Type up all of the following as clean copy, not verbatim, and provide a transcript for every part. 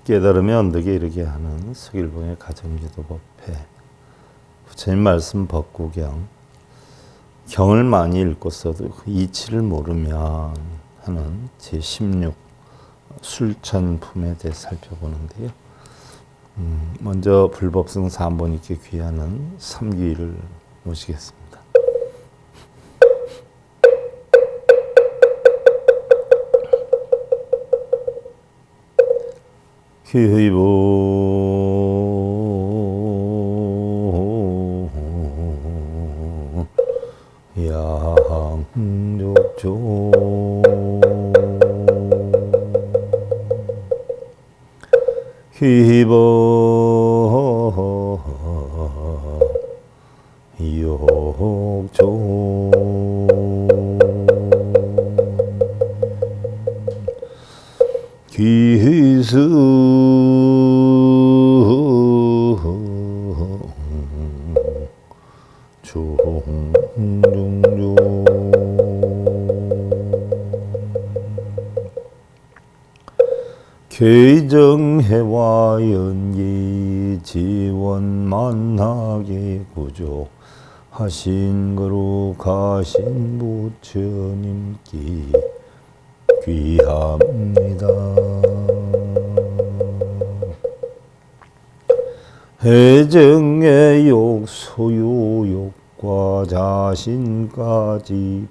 깨달음의 언덕에 이르게 하는 서길봉의 가정기도법회 부처님 말씀 법구경 경을 많이 읽고서도 그 이치를 모르면 하는 제16 술천품에 대해 살펴보는데요. 먼저 불법성 3번이께 귀하는 삼귀를 모시겠습니다. 귀의보 양족조 귀의보 욕조 귀의수 종종종 계정해와 연기 지원 만나게 구조 하신 거로 가신 부처님께 귀합니다. 해정의 욕 소유 욕과 자신까지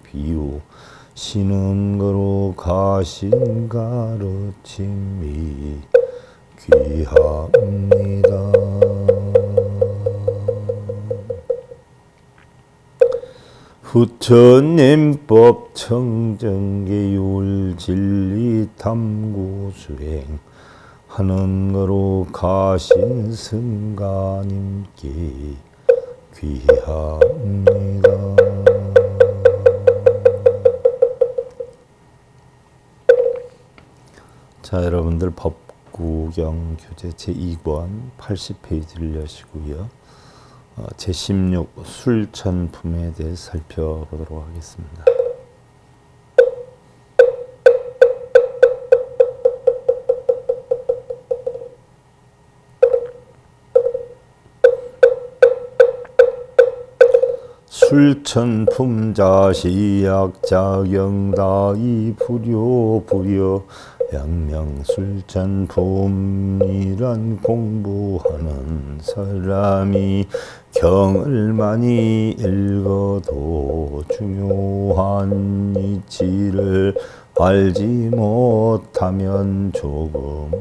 비우시는 거로 가신 가르침이 귀합니다. 부처님법 청정계율 진리 탐구 수행 하는 거로 가신 승가님께 귀합니다. 자, 여러분들 법구경 교재 제2권 80페이지를 여시고요. 제16 술천품에 대해 살펴보도록 하겠습니다. 술천품 자시약자경다이 불효 양명술천품이란 공부하는 사람이 경을 많이 읽어도 중요한 이치를 알지 못하면 조금이라도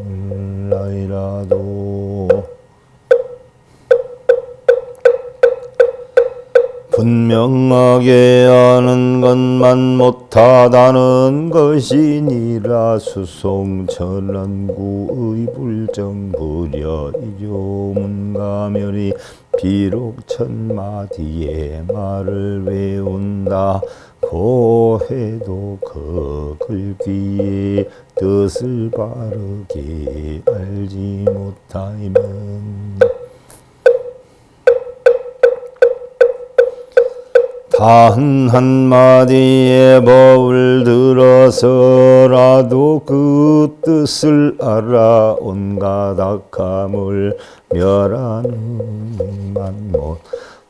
분명하게 아는 것만 못하다는 것이니라 수송천란구의 불정부려 이교문가멸이 비록 천마디의 말을 외운다 고 해도 그 글귀의 뜻을 바르게 알지 못하면 단 한마디의 법을 들어서라도 그 뜻을 알아 온갖 악함을 멸하느니만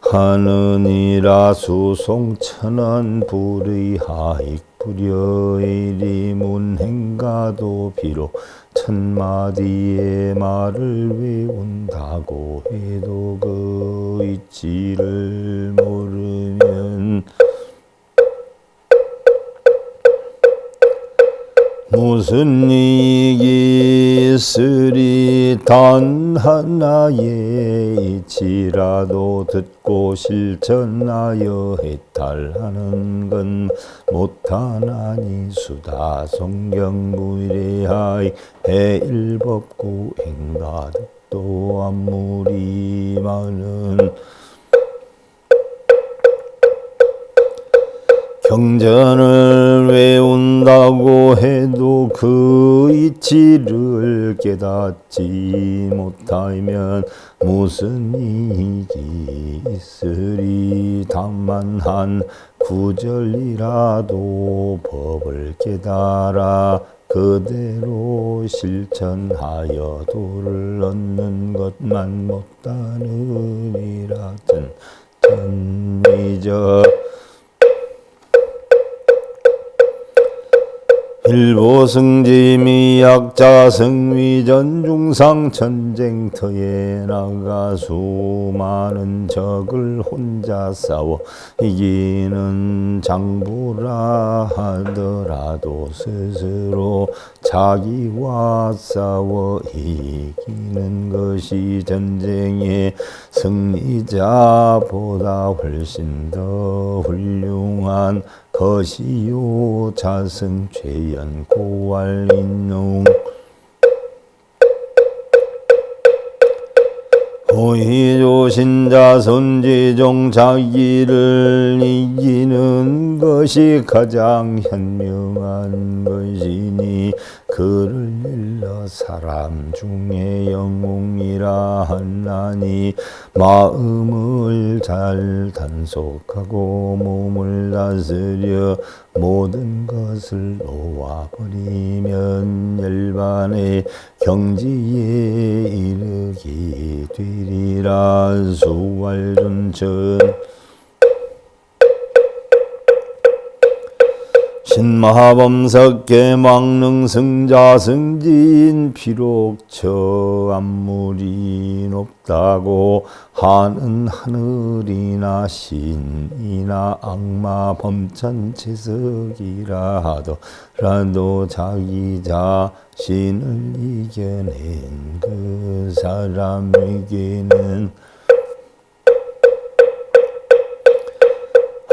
못하느니라 수송천한 불의하익 불여일이 문행가도 비록 천마디의 말을 외운다고 해도 그 이치를 모르면 무슨 이익이 있으리. 단 하나의 이치라도 듣고 실천하여 해탈하는 건 못하나니 수다 성경무일하이 해일법구 행가득도 안무리 많은 경전을 외운다고 해도 그 이치를 깨닫지 못하면 무슨 이익이 있으리. 다만 한 구절이라도 법을 깨달아 그대로 실천하여 도를 얻는 것만 못하느니라. 전전이저 일보승지 약자 승위전 중상 전쟁터에 나가 수많은 적을 혼자 싸워 이기는 장부라 하더라도 스스로 자기와 싸워 이기는 것이 전쟁의 승리자보다 훨씬 더 훌륭한 것이요. 자승 죄연 고활 인용 고의조신자 선지종 자기를 이기는 것이 가장 현명한 것이니 그를 일러 사람 중에 영웅이라 하나니 마음을 잘 단속하고 몸을 다스려 모든 것을 놓아버리면 열반의 경지에 이르게 되리라. 수활존천 신마범석계 망능승자 승진 비록 저 안물이 높다고 하는 하늘이나 신이나 악마 범천채석이라 하더라도 자기 자신을 이겨낸 그 사람에게는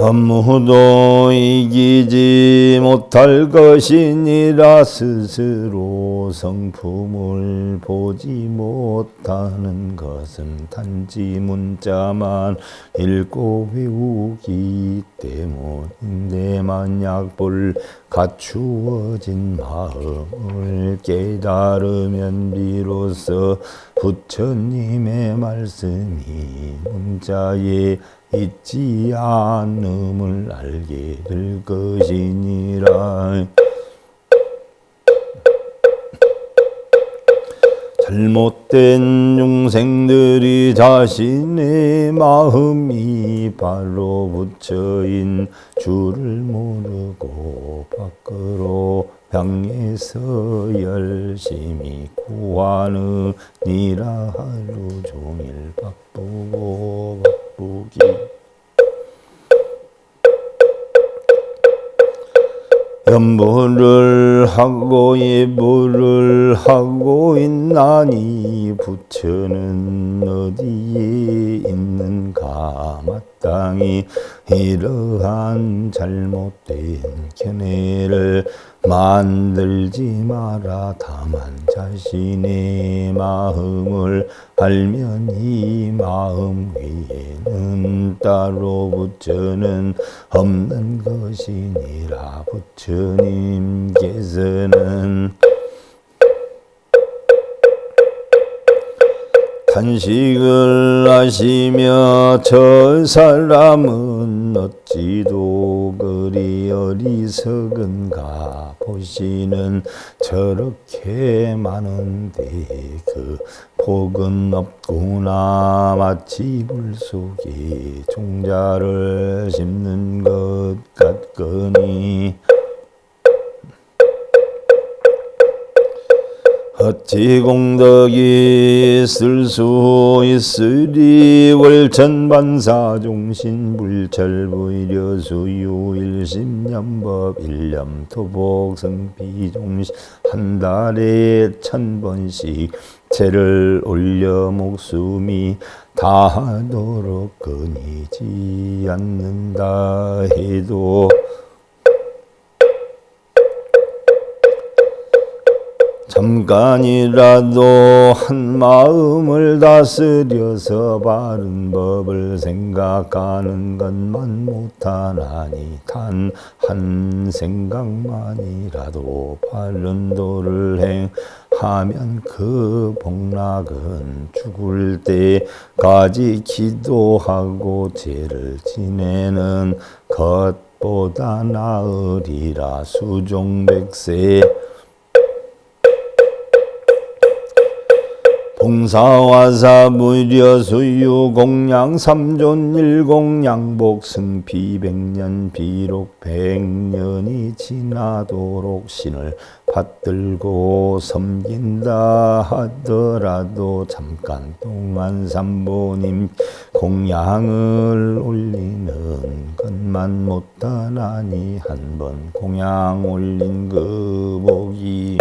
아무도 이기지 못할 것이니라. 스스로 성품을 보지 못하는 것은 단지 문자만 읽고 외우기 때문인데 만약 볼 갖추어진 마음을 깨달으면 비로소 부처님의 말씀이 문자에 있지 않음을 알게 될 것이니라. 잘못된 중생들이 자신의 마음이 바로 부처인 줄을 모르고 밖으로 향해서 열심히 구하느니라. 하루 종일 바쁘고 바쁘기 염불을 하고 예불을 하고 있나니 부처는 어디에 있는가. 마땅히 이러한 잘못된 견해를 만들지 마라. 다만 자신의 마음을 알면 이 마음 외에는 따로 부처는 없는 것이니라. 부처님께서는 탄식을 하시며 저 사람은 어찌도 그리 어리석은가. 보시는 저렇게 많은데 그 복은 없구나. 마치 불 속에 종자를 심는 것 같거니 어찌 공덕이 있을 수 있으리. 월천반사종신 불철부의려 수유 일심념법 일념토복 성비종신 한 달에 1000번씩 채를 올려 목숨이 다하도록 끊이지 않는다 해도 잠깐이라도 한 마음을 다스려서 바른 법을 생각하는 것만 못하나니 단 한 생각만이라도 바른 도를 행하면 그 복락은 죽을 때까지 기도하고 죄를 지내는 것보다 나으리라. 수종백세 봉사와사 무려수유 공양 삼존 일공양복 승피 백년 비록 백년이 지나도록 신을 받들고 섬긴다 하더라도 잠깐 동안 삼보님 공양을 올리는 것만 못하나니 한 번 공양 올린 그 복이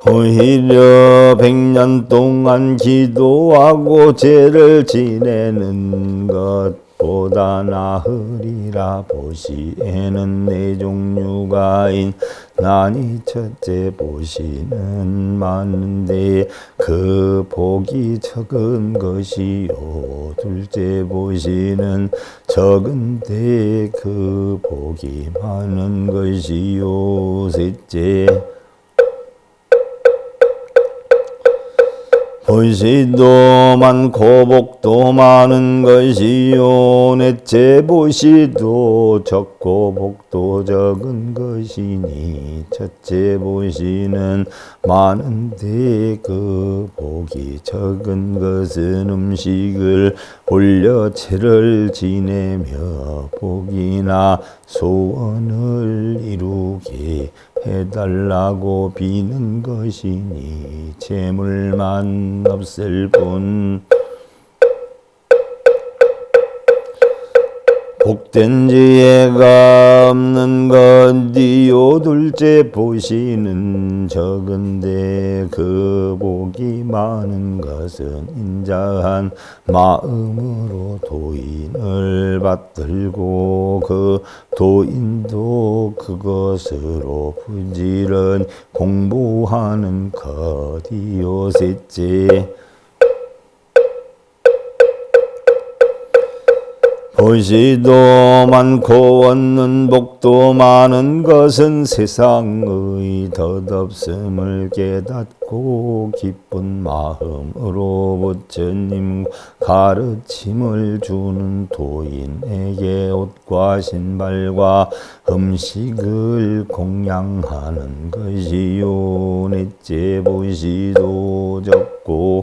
오히려 백년 동안 기도하고 죄를 지내는 것보다 나으리라. 보시에는 네 종류가 있나니 첫째 보시는 많은데 그 복이 적은 것이요, 둘째 보시는 적은데 그 복이 많은 것이요, 셋째 보시도 많고 복도 많은 것이요, 넷째 보시도 적고 복도 적은 것이니 첫째 보시는 많은데 그 복이 적은 것은 음식을 올려 죄를 지내며 복이나 소원을 이루게 해달라고 비는 것이니 재물만 없을 뿐 복된 지혜가 없는 건디요, 둘째 보시는 적은데 그 복이 많은 것은 인자한 마음으로 도인을 받들고 그 도인도 그것으로 부지런 공부하는 것이요, 셋째 보시도 많고 얻는 복도 많은 것은 세상의 덧없음을 깨닫고 기쁜 마음으로 부처님 가르침을 주는 도인에게 옷과 신발과 음식을 공양하는 것이요, 넷째 보시도 적고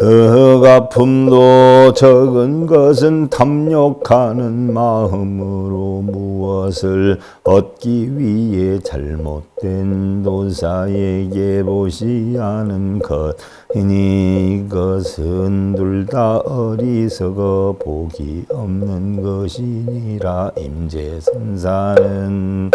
그 가품도 적은 것은 탐욕하는 마음으로 무엇을 얻기 위해 잘못된 도사에게 보시하는 것이니 이것은 둘 다 어리석어 복이 없는 것이니라. 임재선사는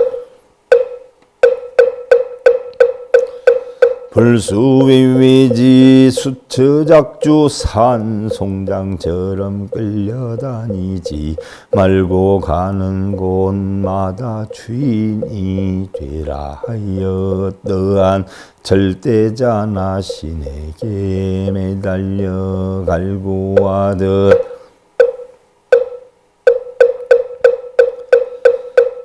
불수위위지 수처작주 산송장처럼 끌려다니지 말고 가는 곳마다 주인이 되라 하여 어떠한 절대자나 신에게 매달려 갈구하듯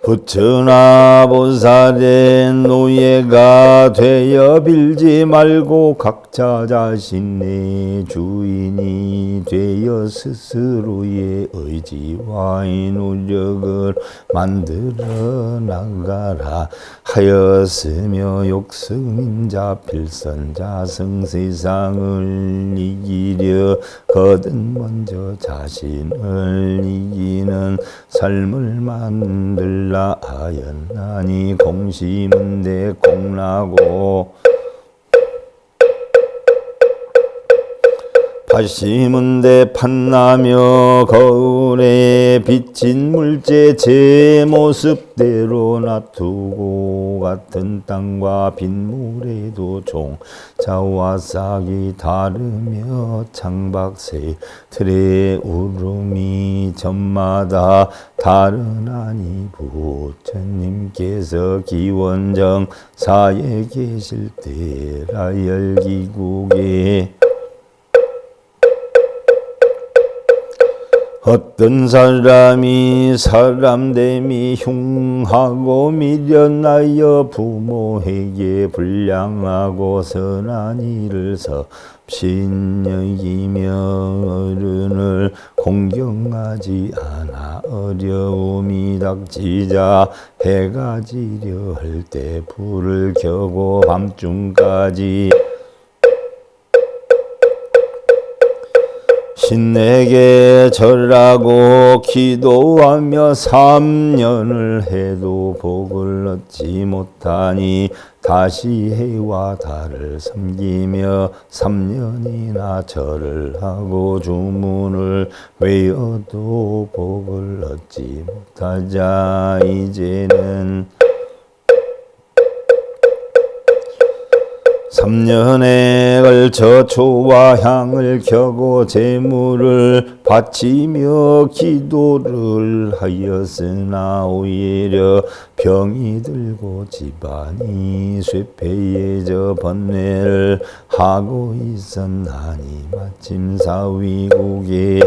부처나 보살의 노예가 되어 빌지 말고 각자 자신의 주인이 되어 스스로의 의지와 노력을 만들어 나가라 하였으며 욕승인자 필선자승 세상을 이기려 거듭 먼저 자신을 이기는 삶을 만들라 하였나니 공심은대 공나고 파심은대 판나며 거울에 비친 물체 제 모습대로 놔두고 같은 땅과 빗물에도 종자와 싹이 다르며 창박새 틀의 울음이 점마다 다르나니 부처님께서 기원정사에 계실 때라 열기국에 어떤 사람이 사람됨이 흉하고 미련하여 부모에게 불량하고 선한 일을 신여기며 어른을 공경하지 않아 어려움이 닥치자 해가 지려 할 때 불을 켜고 밤중까지 신에게 절하고 기도하며 3년을 해도 복을 얻지 못하니 다시 해와 달을 섬기며 3년이나 절을 하고 주문을 외워도 복을 얻지 못하자 이제는 3년에 걸쳐 초와 향을 켜고 제물을 바치며 기도를 하였으나 오히려 병이 들고 집안이 쇠폐해져 번뇌를 하고 있었나니 마침 사위국에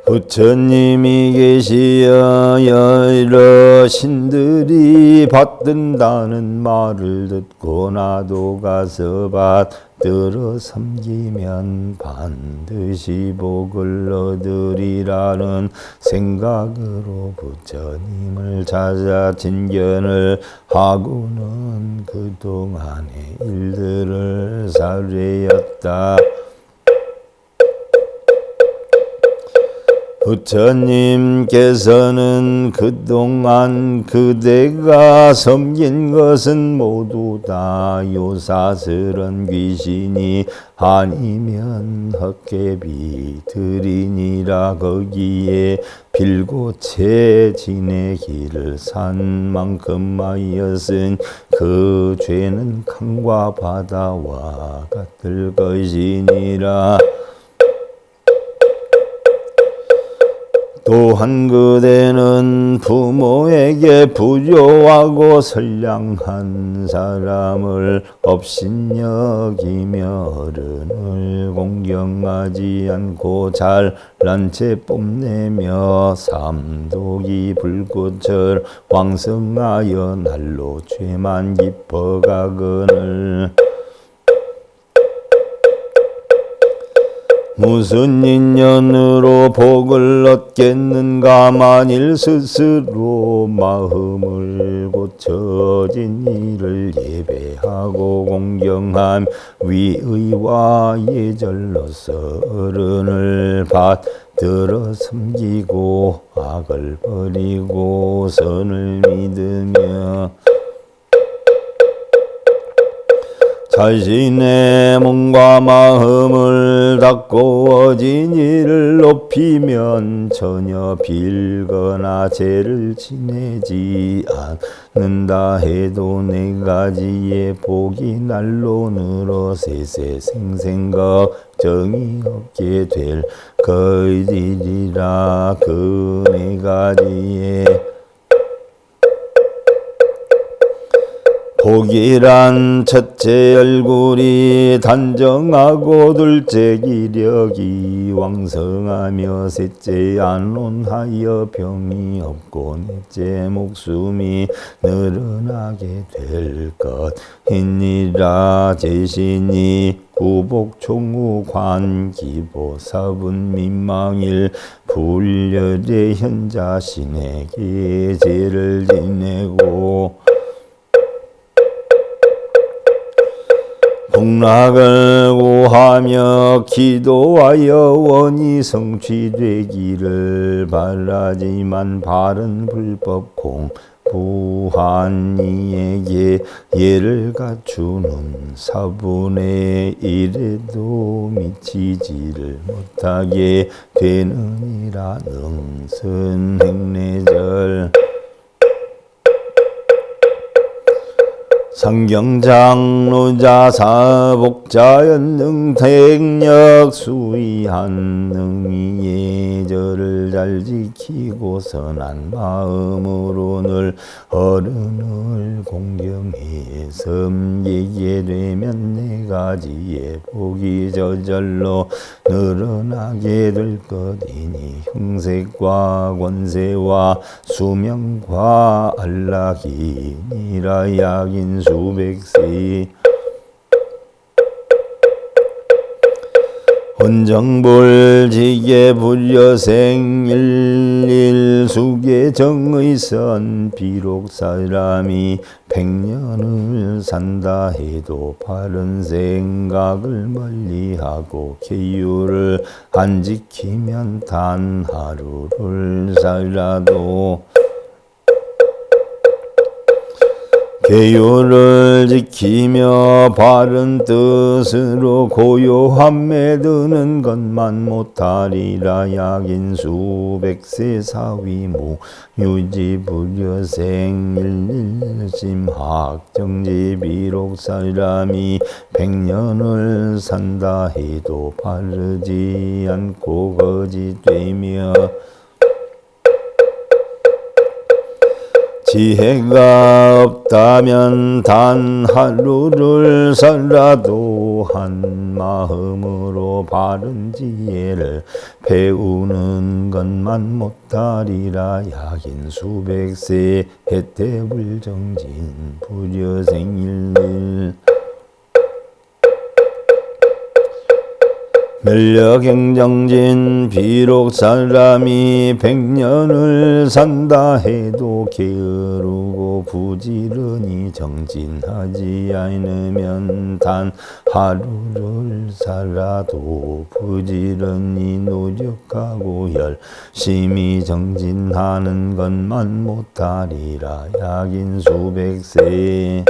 부처님이 계시어 여러 신들이 받든다는 말을 듣고 나도 가서 받들어 섬기면 반드시 복을 얻으리라는 생각으로 부처님을 찾아 진견을 하고는 그동안의 일들을 사례였다. 부처님께서는 그동안 그대가 섬긴 것은 모두 다 요사스런 귀신이 아니면 헛개비들이니라 거기에 빌고채 지내기를 산 만큼하였은 그 죄는 강과 바다와 같을 것이니라. 또한 그대는 부모에게 부요하고 선량한 사람을 업신여기며 어른을 공경하지 않고 잘난 채 뽐내며 삼독이 불꽃을 왕성하여 날로 죄만 깊어가거늘 무슨 인연으로 복을 얻겠는가. 만일 스스로 마음을 고쳐진 이를 예배하고 공경함 위의와 예절로서 어른을 받들어 섬기고 악을 버리고 선을 믿으며 자신의 몸과 마음을 닦고 어진 이를 높이면 전혀 빌거나 죄를 지내지 않는다 해도 네 가지의 복이 날로 늘어 세세생생 걱정이 없게 될 것이리라. 그 네 가지의 복이란 첫째 얼굴이 단정하고 둘째 기력이 왕성하며 셋째 안온하여 병이 없고 넷째 목숨이 늘어나게 될 것이니라. 제신이 구복 총우 관기보 사분 민망일 불열의 현자신에게 죄를 지내고 복락을 구하며 기도하여 원이 성취되기를 바라지만 바른 불법 공부한 이에게 예를 갖추는 사분의 일에도 미치지를 못하게 되느니라. 능선행례절 상경장로자 사복자연능 택력 수의한 능이 예절을 잘 지키고 선한 마음으로 늘 어른을 공경해 섬기게 되면 네 가지의 복이 저절로 늘어나게 될 것이니 형색과 권세와 수명과 안락이니라. 약인 수백세 혼정불지게 불여생일일 수계정의선 비록 사람이 100년을 산다 해도 바른 생각을 멀리하고 계율을 안 지키면 단 하루를 살아도 계율을 지키며 바른 뜻으로 고요함에 드는 것만 못하리라. 약인 수백세 사위무 유지 불여생 일심학정지 비록 사람이 100년을 산다 해도 바르지 않고 거짓되며 지혜가 없다면 단 하루를 살아도 한 마음으로 바른 지혜를 배우는 것만 못하리라. 약인 수백세 해태불정진 불여생일일 멸력행정진 비록 사람이 100년을 산다 해도 게으르고 부지런히 정진하지 않으면 단 하루를 살아도 부지런히 노력하고 열심히 정진하는 것만 못하리라. 약인 수백세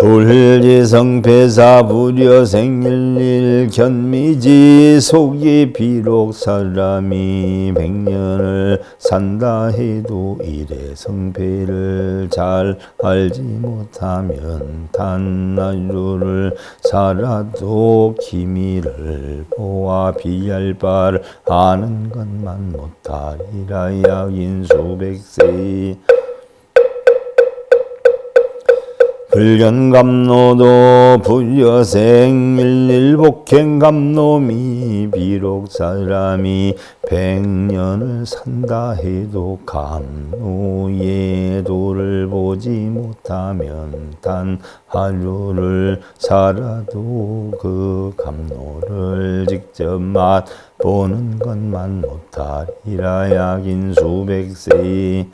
불지성패사 불여생일일 견미지 속이 비록 사람이 100년을 산다 해도 일의 성패를 잘 알지 못하면 단 하루를 살아도 기미를 보아 비할 바를 아는 것만 못하리라. 약인 수백세 불견감노도 불여생일일 복행감노미 비록 사람이 100년을 산다 해도 감노의 도를 보지 못하면 단 하루를 살아도 그 감노를 직접 맛보는 것만 못하리라. 약인 수백세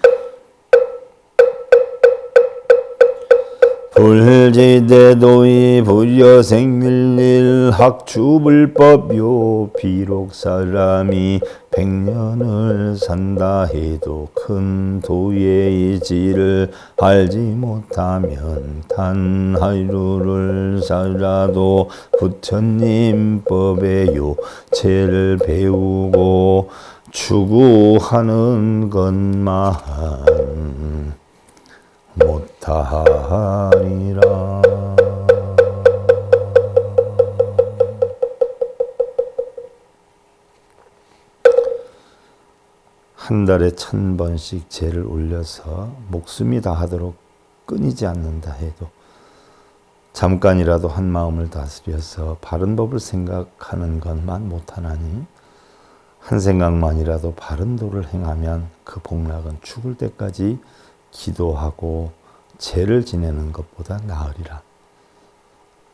불지대도의 불여생일일 학추불법요 비록 사람이 100년을 산다 해도 큰 도의 질을 알지 못하면 단 하루를 살아도 부처님 법의 요체를 배우고 추구하는 것만 못하리라. 한 달에 1000번씩 제를 올려서 목숨이 다하도록 끊이지 않는다 해도 잠깐이라도 한 마음을 다스려서 바른 법을 생각하는 것만 못하나니 한 생각만이라도 바른 도를 행하면 그 복락은 죽을 때까지 기도하고 제를 지내는 것보다 나으리라.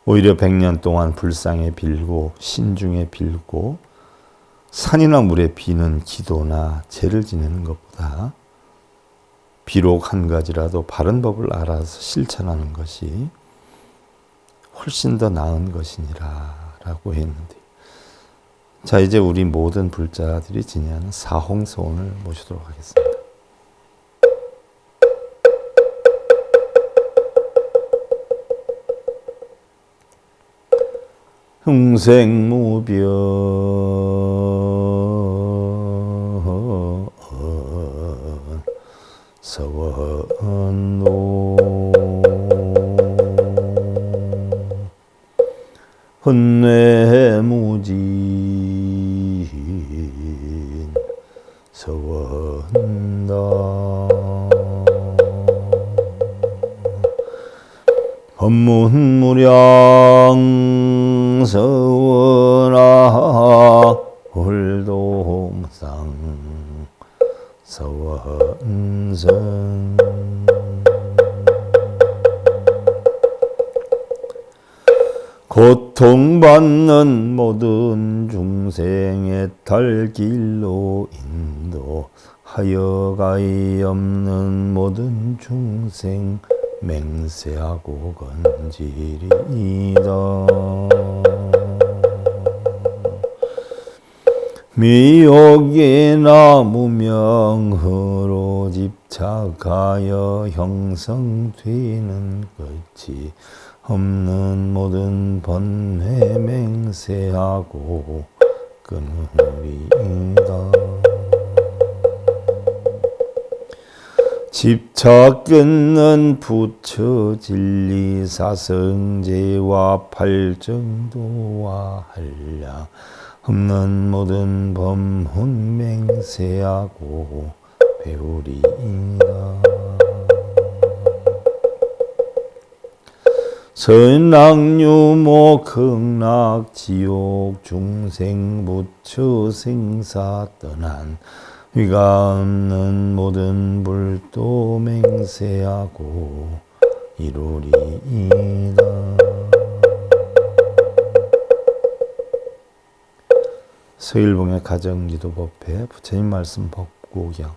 오히려 100년 동안 불상에 빌고 신중에 빌고 산이나 물에 비는 기도나 제를 지내는 것보다 비록 한 가지라도 바른 법을 알아서 실천하는 것이 훨씬 더 나은 것이니라 라고 했는데, 자, 이제 우리 모든 불자들이 지내는 사홍서원을 모시도록 하겠습니다. 흥생무변 서원노 헌뇌무진 서원다 법문무량 서원아 홀도무상 서원선 고통받는 모든 중생의 달길로 인도하여 없는 모든 중생 맹세하고 건지리이다. 미혹이나 무명으로 집착하여 형성되는 끝이 없는 모든 번뇌 맹세하고 끊으리이다. 집착 끊는 부처 진리 사성제와 팔정도와 한량 없는 모든 법문 맹세하고 배우리이다. 선악유모 극락 지옥 중생 부처 생사 떠난 위가 없는 모든 불도 맹세하고 이루리이다. 서일봉의 가정기도법회 부처님 말씀 법구경.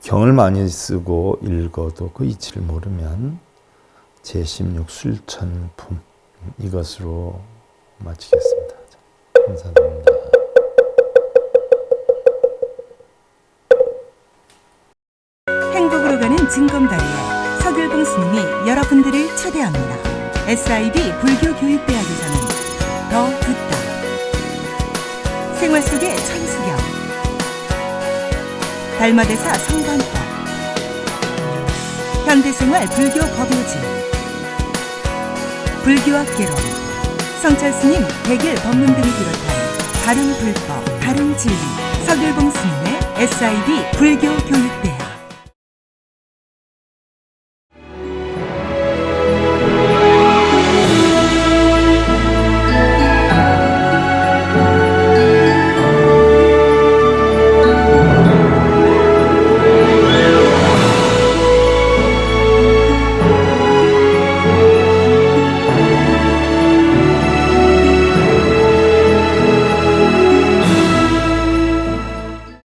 경을 많이 쓰고 읽어도 그 이치를 모르면 제16 술천품 이것으로 마치겠습니다. 감사드립니다. 행복으로 가는 징검다리에 서길봉 스님이 여러분들을 초대합니다. SIB 불교교육대학에서는 더 듣다, 생활 속의 천수경, 달마대사 성관법, 현대생활 불교 법요지, 불교학 개론, 성찰스님 백일 법문 등을 비롯한 다른 불법, 다른 진리, 서길봉 스님의 SIB 불교교육대